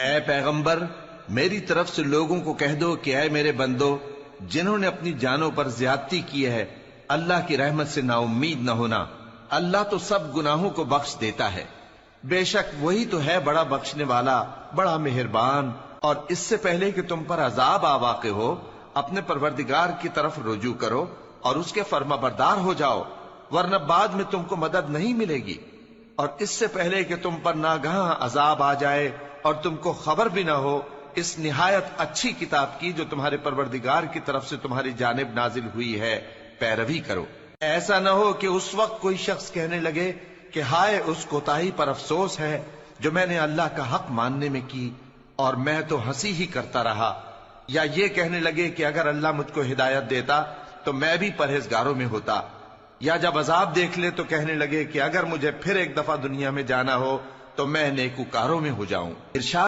اے پیغمبر، میری طرف سے لوگوں کو کہہ دو کہ اے میرے بندو، جنہوں نے اپنی جانوں پر زیادتی کی ہے، اللہ کی رحمت سے نا امید نہ ہونا۔ اللہ تو سب گناہوں کو بخش دیتا ہے، بے شک وہی تو ہے بڑا بخشنے والا، بڑا مہربان۔ اور اس سے پہلے کہ تم پر عذاب آ واقع ہو، اپنے پروردگار کی طرف رجوع کرو اور اس کے فرما بردار ہو جاؤ، ورنہ بعد میں تم کو مدد نہیں ملے گی۔ اور اس سے پہلے کہ تم پر ناگہاں عذاب آ جائے اور تم کو خبر بھی نہ ہو، اس نہایت اچھی کتاب کی جو تمہارے پروردگار کی طرف سے تمہاری جانب نازل ہوئی ہے پیروی کرو۔ ایسا نہ ہو کہ اس وقت کوئی شخص کہنے لگے کہ ہائے اس کوتاہی پر افسوس ہے جو میں نے اللہ کا حق ماننے میں کی، اور میں تو ہنسی ہی کرتا رہا، یا یہ کہنے لگے کہ اگر اللہ مجھ کو ہدایت دیتا تو میں بھی پرہیزگاروں میں ہوتا، یا جب عذاب دیکھ لے تو کہنے لگے کہ اگر مجھے پھر ایک دفعہ دنیا میں جانا ہو تو میں نیکوکاروں میں ہو جاؤں۔ ارشاد